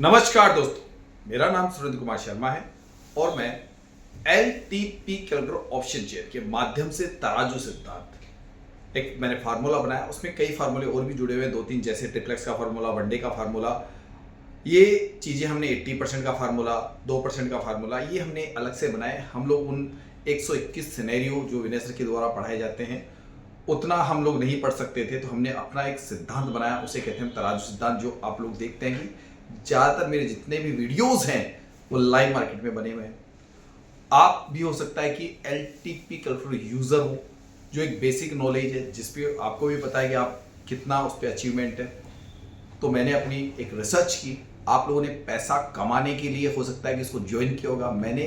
नमस्कार दोस्तों, मेरा नाम सुरेंद्र कुमार शर्मा है और मैं LTP कैलकुलेटर ऑप्शन चेयर के माध्यम से तराजू सिद्धांत एक मैंने फार्मूला बनाया। उसमें कई फार्मूले और भी जुड़े हुए हैं, दो तीन, जैसे ट्रिप्लेक्स का फार्मूला, वनडे का फार्मूला। ये चीज़ें हमने 80% का फार्मूला, 2% का फार्मूला, ये हमने अलग से बनाए। हम लोग उन 121 सिनेरियो जो विनय सर के द्वारा पढ़ाए जाते हैं उतना हम लोग नहीं पढ़ सकते थे, तो हमने अपना एक सिद्धांत बनाया, उसे कहते हैं तराजू सिद्धांत। जो आप लोग देखते हैं कि ज़्यादातर मेरे जितने भी वीडियोस हैं वो लाइव मार्केट में बने हुए हैं। आप भी हो सकता है कि LTP कैलकुलेटर यूज़र हो, जो एक बेसिक नॉलेज है जिसपे आपको भी पता है कि आप कितना उस पर अचीवमेंट है। तो मैंने अपनी एक रिसर्च की, आप लोगों ने पैसा कमाने के लिए हो सकता है कि इसको ज्वाइन किया होगा, मैंने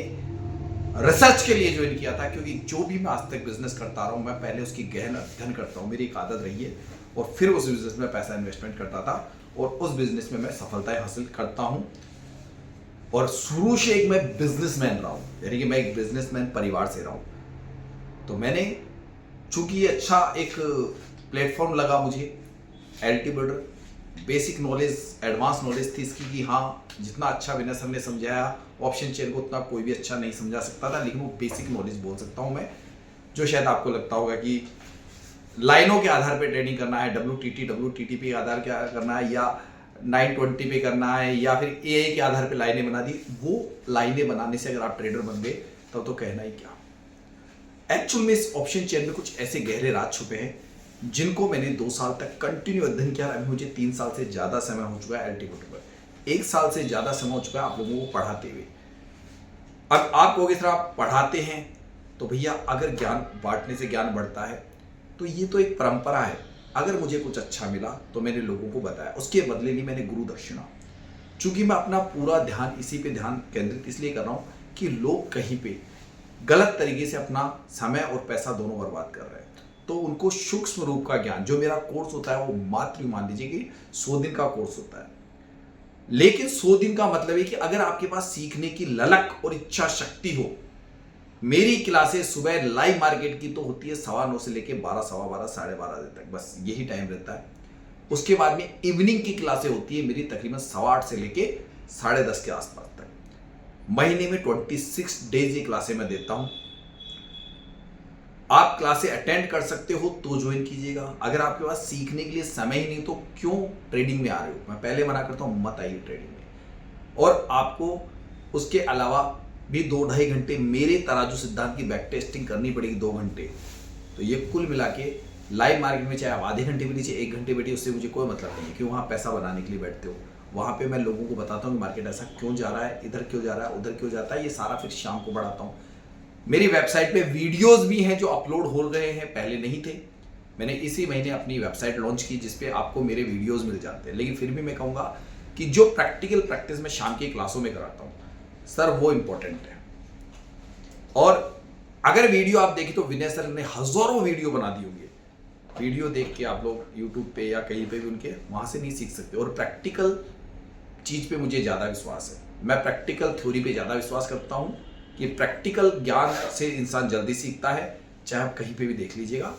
रिसर्च के लिए ज्वाइन किया था। क्योंकि जो भी मैं आज तक बिजनेस करता रहा हूँ, मैं पहले उसकी गहन अध्ययन करता हूँ, मेरी एक आदत रही है, और फिर उस बिजनेस में पैसा इन्वेस्टमेंट करता था और उस बिजनेस में मैं सफलताएं हासिल करता हूँ। और शुरू से एक मैं बिजनेसमैन रहा हूँ, यानी कि मैं एक बिजनेसमैन परिवार से रहा हूँ। तो मैंने, चूंकि ये अच्छा एक प्लेटफॉर्म लगा मुझे, LTP builder, basic knowledge, advance knowledge थी इसकी कि हाँ, जितना अच्छा विनय सर ने समझाया ऑप्शन चेन को उतना कोई भी अच्छा नहीं समझा सकता था, लेकिन वो बेसिक नॉलेज बोल सकता हूँ मैं। जो शायद आपको लगता होगा कि लाइनों के आधार पे ट्रेडिंग करना है, WTP के आधार क्या करना है, या 920 पे करना है, या फिर AA के आधार पे लाइनें बना दी, वो लाइनें बनाने से अगर आप ट्रेडर बन गए तब तो कहना ही क्या। एक्चुअल में इस ऑप्शन चेन में कुछ ऐसे गहरे राज छुपे हैं जिनको मैंने 2 साल तक कंटिन्यू अध्ययन किया। अभी मुझे 3 साल से ज़्यादा समय हो चुका है LTP पर, 1 साल से ज़्यादा समय हो चुका है आप लोगों को पढ़ाते हुए। अब आप कहोगे सर आप पढ़ाते हैं, तो भैया अगर ज्ञान बांटने से ज्ञान बढ़ता है तो ये तो एक परंपरा है। अगर मुझे कुछ अच्छा मिला तो मैंने लोगों को बताया, उसके बदले ली मैंने गुरु दक्षिणा। चूंकि मैं अपना पूरा ध्यान इसी पे ध्यान केंद्रित इसलिए कर रहा हूँ कि लोग कहीं पे गलत तरीके से अपना समय और पैसा दोनों बर्बाद कर रहे हैं, तो उनको सूक्ष्म रूप का ज्ञान, जो मेरा कोर्स होता है वो मात्र मान लीजिए कि 100 दिन का कोर्स होता है, लेकिन 100 दिन का मतलब है कि अगर आपके पास सीखने की ललक और इच्छा शक्ति हो। मेरी क्लासेस सुबह लाइव मार्केट की तो होती है 9:15 से लेकर 12, 12:15, 12:30 बजे तक, बस यही टाइम रहता है। उसके बाद में इवनिंग की क्लासें होती है मेरी तकरीबन 8:15 से लेके 10:30 के आसपास तक। महीने में 26 डेज ये क्लासें मैं देता हूं। आप क्लासें अटेंड कर सकते हो तो ज्वाइन कीजिएगा। अगर आपके पास सीखने के लिए समय ही नहीं तो क्यों ट्रेडिंग में आ रहे हो। मैं पहले मना करता हूं, मत आइए ट्रेडिंग में। और आपको उसके अलावा भी 2-2.5 घंटे मेरे तराजू सिद्धांत की बैक टेस्टिंग करनी पड़ेगी, 2 घंटे। तो ये कुल मिला के लाइव मार्केट में चाहे आप आधे घंटे भी नीचे 1 घंटे बैठिए, उससे मुझे कोई मतलब नहीं है कि वहाँ पैसा बनाने के लिए बैठते हो। वहाँ पे मैं लोगों को बताता हूँ कि मार्केट ऐसा क्यों जा रहा है, इधर क्यों जा रहा है, उधर क्यों जाता है, ये सारा फिर शाम को बढ़ाता हूँ। मेरी वेबसाइट पे वीडियोस भी हैं जो अपलोड हो रहे हैं, पहले नहीं थे। मैंने इसी महीने अपनी वेबसाइट लॉन्च की जिसपे आपको मेरे वीडियोस मिल जाते हैं। लेकिन फिर भी मैं कहूँगा कि जो प्रैक्टिकल प्रैक्टिस में शाम की क्लासों में कराता हूँ सर, वो इंपॉर्टेंट है। और अगर वीडियो आप देखें तो विनय सर ने हजारों वीडियो बना दी होंगी। वीडियो देख के आप लोग यूट्यूब पे या कहीं पे भी उनके वहां से नहीं सीख सकते। और प्रैक्टिकल चीज पे मुझे ज्यादा विश्वास है। मैं प्रैक्टिकल थ्योरी पे ज्यादा विश्वास करता हूं कि प्रैक्टिकल ज्ञान से इंसान जल्दी सीखता है, चाहे आप कहीं पे भी देख लीजिएगा।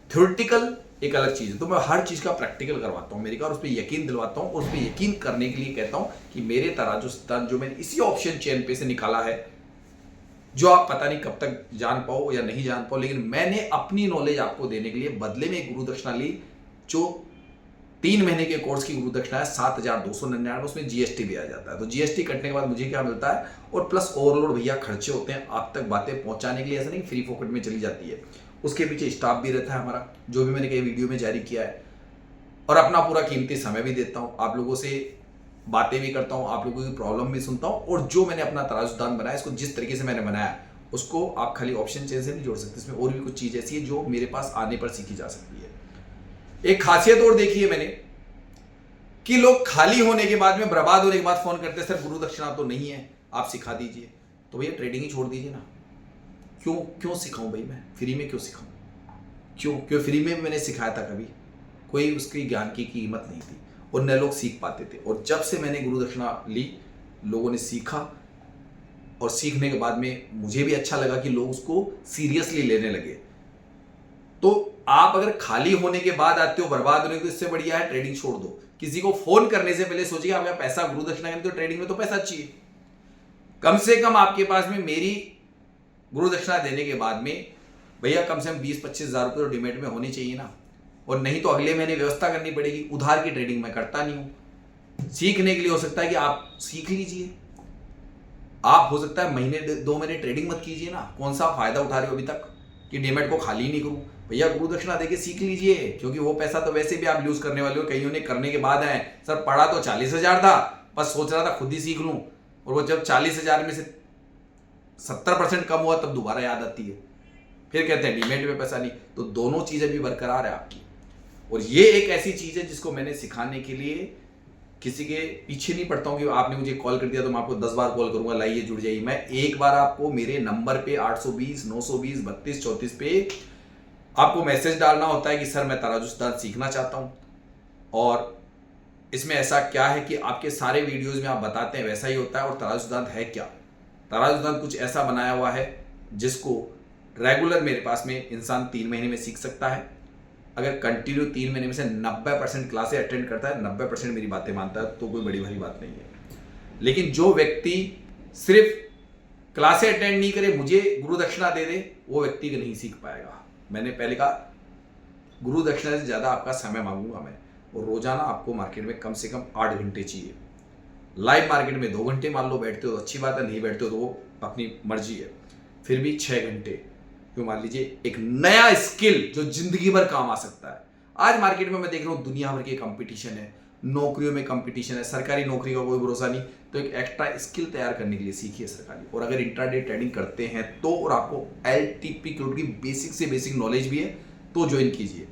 थ्योरेटिकल एक अलग चीज है, तो मैं हर चीज का प्रैक्टिकल करवाता हूं मेरे का, और उस पर यकीन दिलवाता हूं। और उस पर यकीन करने के लिए कहता हूं कि मेरे तराजू सिद्धांत जो मैंने इसी ऑप्शन चेन पे से निकाला है, जो आप पता नहीं कब तक जान पाओ या नहीं जान पाओ, लेकिन मैंने अपनी नॉलेज आपको देने के लिए बदले में एक गुरु दक्षिणा ली, जो 3 महीने के कोर्स की गुरु दक्षिणा है 7,299। उसमें GST भी आ जाता है। तो GST कटने के बाद मुझे क्या मिलता है, और प्लस ओवरलोड भैया खर्चे होते हैं आप तक बातें पहुंचाने के लिए, ऐसा नहीं फ्री पॉकेट में चली जाती है। उसके पीछे स्टाफ भी रहता है हमारा, जो भी मैंने कई वीडियो में जारी किया है, और अपना पूरा कीमती समय भी देता हूँ, आप लोगों से बातें भी करता हूं, आप लोगों की प्रॉब्लम भी सुनता हूं। और जो मैंने अपना तराजू सिद्धांत बनाया, इसको जिस तरीके से मैंने बनाया उसको आप खाली ऑप्शन चेन से नहीं जोड़ सकते। इसमें और भी कुछ चीज ऐसी है जो मेरे पास आने पर सीखी जा सकती है। एक खासियत और देखी है मैंने कि लोग खाली होने के बाद में, बर्बाद होने के बाद फोन करते हैं, सर गुरु दक्षिणा तो नहीं है, आप सिखा दीजिए। तो भैया ट्रेडिंग ही छोड़ दीजिए ना। क्यों सिखाऊं भाई, मैं फ्री में क्यों सिखाऊं? क्यों फ्री में मैंने सिखाया था कभी? कोई उसकी ज्ञान की कीमत नहीं थी और न लोग सीख पाते थे। और जब से मैंने गुरु दक्षिणा ली, लोगों ने सीखा, और सीखने के बाद में मुझे भी अच्छा लगा कि लोग उसको सीरियसली लेने लगे। तो आप अगर खाली होने के बाद आते हो बर्बाद होने को, इससे बढ़िया है ट्रेडिंग छोड़ दो। किसी को फोन करने से पहले सोचिए आपका पैसा गुरु दक्षिणा तो ट्रेडिंग में तो पैसा चाहिए। कम से कम आपके पास में मेरी गुरु दक्षिणा देने के बाद में भैया कम से कम 20-25 हज़ार रुपये तो डिमेट में होने चाहिए ना, और नहीं तो अगले महीने व्यवस्था करनी पड़ेगी। उधार की ट्रेडिंग मैं करता नहीं हूं। सीखने के लिए हो सकता है कि आप सीख लीजिए, आप हो सकता है महीने 2 महीने ट्रेडिंग मत कीजिए ना, कौन सा फायदा उठा रहे हो अभी तक कि डिमेट को खाली नहीं करूं। भैया गुरु दक्षिणा देके सीख लीजिए, क्योंकि वो पैसा तो वैसे भी आप लूज करने वाले हो। कईयों ने करने के बाद आए सर पढ़ा तो 40,000 था, बस सोच रहा था खुद ही सीख लूं, और वो जब 40,000 में से 70% कम हुआ तब दोबारा याद आती है, फिर कहते हैं डिमेट में पैसा नहीं। तो दोनों चीजें भी बरकरार है आपकी, और ये एक ऐसी चीज है जिसको मैंने सिखाने के लिए किसी के पीछे नहीं पड़ता हूं कि आपने मुझे कॉल कर दिया तो मैं आपको 10 बार कॉल करूंगा लाइए जुड़ जाइए। मैं एक बार आपको मेरे नंबर पे 820 920 32 34 पे आपको मैसेज डालना होता है कि सर मैं तराजू सिद्धांत सीखना चाहता हूं, और इसमें ऐसा क्या है कि आपके सारे वीडियोस में आप बताते हैं वैसा ही होता है। और तराजू सिद्धांत है क्या? तराजू सिद्धांत कुछ ऐसा बनाया हुआ है जिसको रेगुलर मेरे पास में इंसान 3 महीने में सीख सकता है। अगर कंटिन्यू 3 महीने में से 90% क्लासें अटेंड करता है, 90% मेरी बातें मानता है, तो कोई बड़ी भारी बात नहीं है। लेकिन जो व्यक्ति सिर्फ क्लासें अटेंड नहीं करे, मुझे गुरु दक्षिणा दे दे, वो व्यक्ति नहीं सीख पाएगा। मैंने पहले कहा गुरु दक्षिणा से ज़्यादा आपका समय मांगूंगा मैं, और रोजाना आपको मार्केट में कम से कम 8 घंटे चाहिए। लाइव मार्केट में 2 घंटे मान लो बैठते हो तो अच्छी बात है, नहीं बैठते हो तो वो अपनी मर्जी है। फिर भी 6 घंटे, क्यों मान लीजिए एक नया स्किल जो जिंदगी भर काम आ सकता है। आज मार्केट में मैं देख रहा हूँ दुनिया भर के कंपटीशन है, नौकरियों में कंपटीशन है, सरकारी नौकरी का कोई भरोसा नहीं, तो एक एक्स्ट्रा स्किल तैयार करने के लिए सीखिए सरकारी। और अगर इंट्राडे ट्रेडिंग करते हैं तो, और आपको एलटीपी की बेसिक से बेसिक नॉलेज भी है तो ज्वाइन कीजिए।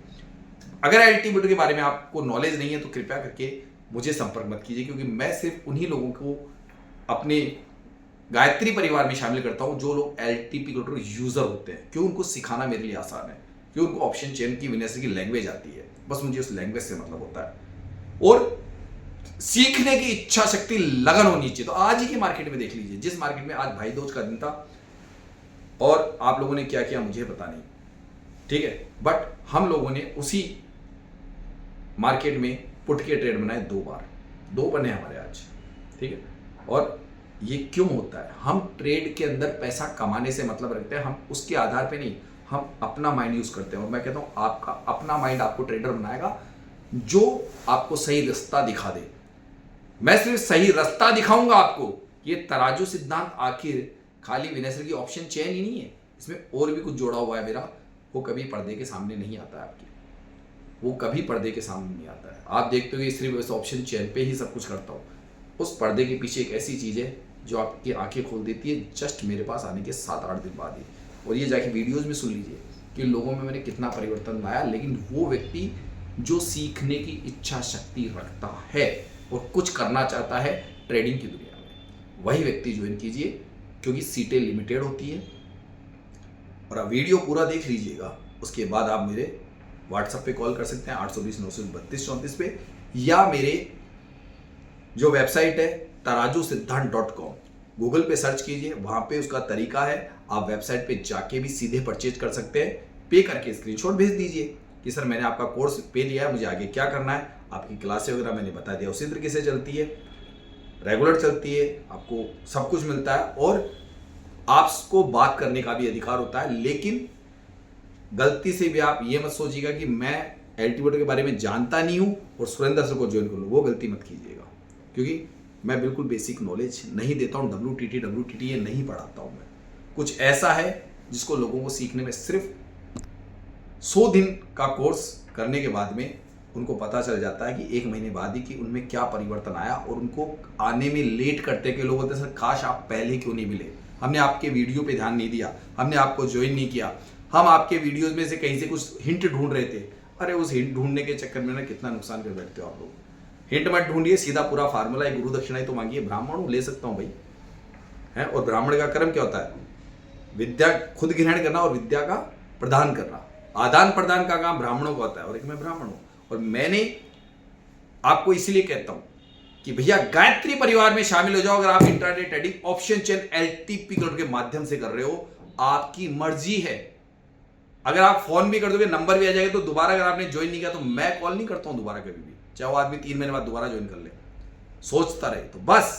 अगर एलटीपी के बारे में आपको नॉलेज नहीं है तो कृपया करके मुझे संपर्क मत कीजिए, क्योंकि मैं सिर्फ उन्हीं लोगों को अपने गायत्री परिवार में शामिल करता हूं जो लोग एलटीपी यूजर होते हैं। क्यों? उनको सिखाना मेरे लिए आसान है, क्यों? उनको ऑप्शन चेन की विनयसर की लैंग्वेज आती है, बस मुझे उस लैंग्वेज से मतलब होता है, और सीखने की इच्छा शक्ति लगन होनी चाहिए। तो आज ही की मार्केट में देख लीजिए, जिस मार्केट में आज भाई दूज का दिन था और आप लोगों ने क्या किया मुझे पता नहीं, ठीक है, बट हम लोगों ने उसी मार्केट में पुट के ट्रेड बनाए 2 बार, 2 बने हमारे आज, ठीक है। और ये क्यों होता है? हम ट्रेड के अंदर पैसा कमाने से मतलब रखते हैं, हम उसके आधार पे नहीं, हम अपना माइंड यूज करते हैं। और मैं कहता हूं आपका अपना माइंड आपको ट्रेडर बनाएगा जो आपको सही रास्ता दिखा दे। मैं सिर्फ सही रास्ता दिखाऊंगा आपको। ये तराजू सिद्धांत आखिर खाली विनयसर की ऑप्शन चेन ही नहीं है, इसमें और भी कुछ जोड़ा हुआ है मेरा, वो कभी पर्दे के सामने नहीं आता है आपके, वो कभी पर्दे के सामने नहीं आता है। आप देखते हो कि सिर्फ इस ऑप्शन चेन पे ही सब कुछ करता हूँ, उस पर्दे के पीछे एक ऐसी चीज़ है जो आपकी आंखें खोल देती है जस्ट मेरे पास आने के 7-8 दिन बाद ही। और ये जाके वीडियोस में सुन लीजिए कि लोगों में मैंने कितना परिवर्तन लाया। लेकिन वो व्यक्ति जो सीखने की इच्छा शक्ति रखता है और कुछ करना चाहता है ट्रेडिंग की दुनिया में, वही व्यक्ति ज्वाइन कीजिए, क्योंकि सीटें लिमिटेड होती है। और आप वीडियो पूरा देख लीजिएगा, उसके बाद आप मेरे व्हाट्सएप पे कॉल कर सकते हैं 820 932 34 पे, या मेरे जो वेबसाइट है tarajusiddhant.com, गूगल पे सर्च कीजिए, वहां पे उसका तरीका है। आप वेबसाइट पे जाके भी सीधे परचेज कर सकते हैं, पे करके स्क्रीनशॉट भेज दीजिए कि सर मैंने आपका कोर्स पे लिया है, मुझे आगे क्या करना है। आपकी क्लासें वगैरह मैंने बता दिया उसी तरीके से चलती है, रेगुलर चलती है, आपको सब कुछ मिलता है और आपको बात करने का भी अधिकार होता है। लेकिन गलती से भी आप ये मत सोचिएगा कि मैं एलटीपी के बारे में जानता नहीं हूं और सुरेंद्र सर को ज्वाइन कर लूँ, वो गलती मत कीजिएगा, क्योंकि मैं बिल्कुल बेसिक नॉलेज नहीं देता हूँ। WTT ये नहीं पढ़ाता हूँ मैं। कुछ ऐसा है जिसको लोगों को सीखने में सिर्फ 100 दिन का कोर्स करने के बाद में उनको पता चल जाता है कि 1 महीने बाद ही कि उनमें क्या परिवर्तन आया, और उनको आने में लेट करते कि लोग बोलते हैं सर काश आप पहले क्यों नहीं मिले, हमने आपके वीडियो पे ध्यान नहीं दिया, हमने आपको ज्वाइन नहीं किया, हम आपके वीडियोज में से कहीं से कुछ हिंट ढूंढ रहे थे। अरे उस हिंट ढूंढने के चक्कर में ना कितना नुकसान कर बैठते हो आप लोग। हिंट मत ढूंढिए, सीधा पूरा फार्मूला है, गुरु दक्षिणा ही तो मांगिए। ब्राह्मण हूं, ले सकता हूं भाई, है। और ब्राह्मण का कर्म क्या होता है? विद्या खुद ग्रहण करना और विद्या का प्रदान करना, आदान प्रदान का काम ब्राह्मणों का होता है। और एक मैं ब्राह्मण हूं, और मैंने आपको इसलिए कहता हूं कि भैया गायत्री परिवार में शामिल हो जाओ। अगर आप intraday trading option chain LTP के माध्यम से कर रहे हो, आपकी मर्जी है, अगर आप फोन भी कर दोगे, नंबर भी आ जाएगा, तो दोबारा अगर आपने ज्वाइन नहीं किया तो मैं कॉल नहीं करता हूं दोबारा कभी भी, चाहे वो आदमी 3 महीने बाद दोबारा ज्वाइन कर ले। सोचता रहे तो बस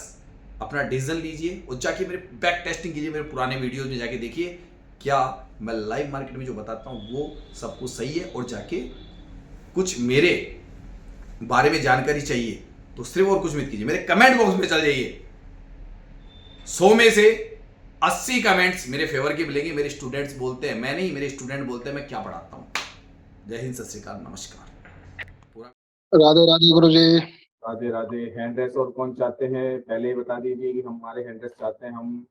अपना डिसीजन लीजिए और जाके मेरे बैक टेस्टिंग कीजिए, मेरे पुराने वीडियोज में जाके देखिए क्या मैं लाइव मार्केट में जो बताता हूं वो सब कुछ सही है। और जाके कुछ मेरे बारे में जानकारी चाहिए तो सिर्फ और कुछ मत कीजिए, मेरे कमेंट बॉक्स में चल जाइए। 100 में से 80 कमेंट्स मेरे फेवर के मिलेंगे। मेरे स्टूडेंट्स बोलते हैं, मैं नहीं, मेरे स्टूडेंट बोलते हैं मैं क्या पढ़ाता हूं। जय हिंद, सत श्री अकाल, नमस्कार। राधे राधे गुरु जी। राधे राधे। हैंड रेस और कौन चाहते हैं, पहले ही बता दीजिए कि हमारे हैंड रेस चाहते हैं। हम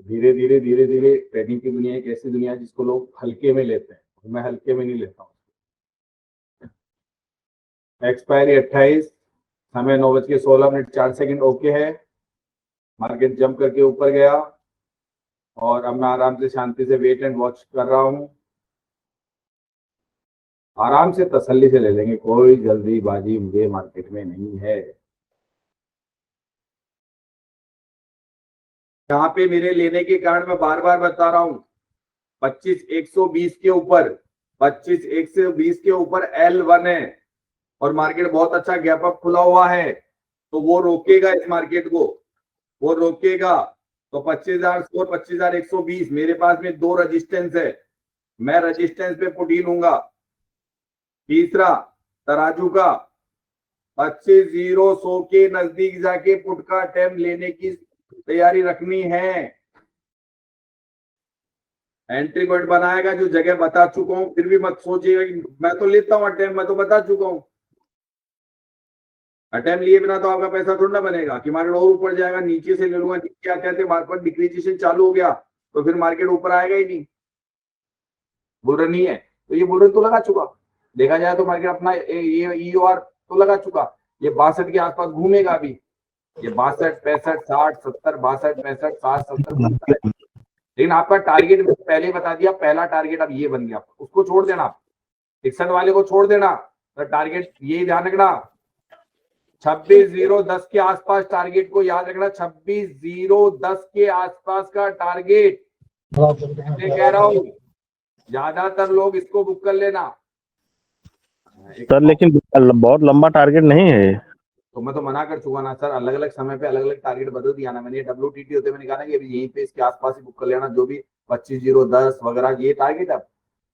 धीरे धीरे धीरे धीरे ट्रेडिंग की दुनिया एक ऐसी दुनिया है जिसको लोग हल्के में लेते हैं, मैं हल्के में नहीं लेता हूँ। एक्सपायरी 28, समय 9:16 ओके है। मार्केट जंप करके ऊपर गया और अब मैं आराम से शांति से वेट एंड वॉच कर रहा हूँ। आराम से तसल्ली से ले लेंगे, कोई जल्दीबाजी मुझे मार्केट में नहीं है। यहाँ पे मेरे लेने के कारण मैं बार बार बता रहा हूँ 25,120 के ऊपर, 25,120 के ऊपर L1 है और मार्केट बहुत अच्छा गैप अप खुला हुआ है, तो वो रोकेगा इस मार्केट को, वो रोकेगा। तो 25,000 स्कोर, 25,120, मेरे पास में 2 रजिस्टेंस है, मैं रजिस्टेंस पे पुट ही लूंगा। तीसरा तराजू का 25,000 के नजदीक जाके पुट का अटेम्प्ट लेने की तैयारी रखनी है। एंट्री पॉइंट बनाएगा, जो जगह बता चुका हूं, फिर भी मत सोचिएगा कि मैं तो लेता हूं अटेम्प्ट, मैं तो बता चुका हूं। अटेम्प्ट लिए बिना तो आपका पैसा थोड़ा ना बनेगा कि मार्केट और ऊपर जाएगा, नीचे से ले लूंगा, नीचे आते आते मार्केट डिक्रीजिएशन चालू हो गया तो फिर मार्केट ऊपर आएगा ही नहीं। बुल नहीं है तो ये बुल तो लगा चुका, देखा जाए तो मार्केट अपना ये ईओआर तो लगा चुका, ये 62 के आसपास घूमेगा अभी, ये 62, 65, 60, 70, 62, 65, 60, 70 घूमता है। लेकिन आपका टारगेट मैंने पहले ही बता दिया, पहला टारगेट अब ये बन गया, उसको छोड़ देना, 61 वाले को छोड़ देना, तो टारगेट ये ध्यान रखना 26,010 के आसपास टारगेट को याद रखना, 26,010 के आसपास का टारगेट मैं कह रहा हूं। ज्यादातर लोग इसको बुक कर लेना सर, लेकिन बहुत लंबा टारगेट नहीं है। तो मैं तो मना कर चुका ना सर, अलग अलग समय पे अलग अलग टारगेट बदल दिया ना मैंने। WTT होते मैंने कहा ना कि अभी यहीं पे इसके आसपास ही बुक कर लेना, जो भी 25,010 वगैरह ये टारगेट। अब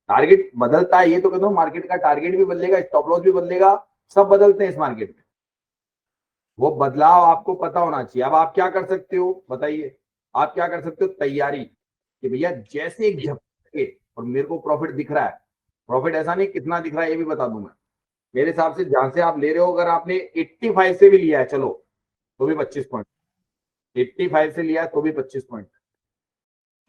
टारगेट बदलता है, ये तो कहता हूँ मार्केट का टारगेट भी बदलेगा, स्टॉप लॉस भी बदलेगा, सब बदलते हैं इस मार्केट में, वो बदलाव आपको पता होना चाहिए। अब आप क्या कर सकते हो बताइए, आप क्या कर सकते हो? तैयारी कि भैया जैसे एक झपके और मेरे को प्रॉफिट दिख रहा है, प्रॉफिट ऐसा नहीं कितना दिख रहा है ये भी बता दूं मैं। मेरे हिसाब से जहां से आप ले रहे हो, अगर आपने 85 से भी लिया है चलो तो भी 25 पॉइंट, 85 से लिया है तो भी 25 पॉइंट।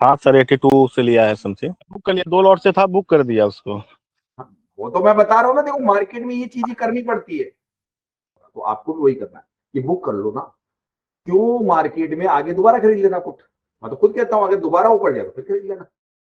हाँ सर, 82 से लिया है समथिंग, बुक कर लिया, 2 लॉट से था, बुक कर दिया उसको। हाँ, वो तो मैं बता रहा हूँ ना, देखो मार्केट में ये चीजें करनी पड़ती है, तो आपको भी वही करना है कि बुक कर लो ना। क्यों मार्केट में आगे दोबारा खरीद लेना पुट, मैं तो खुद कहता हूँ अगर दोबारा ऊपर जाए तो फिर खरीद लेना।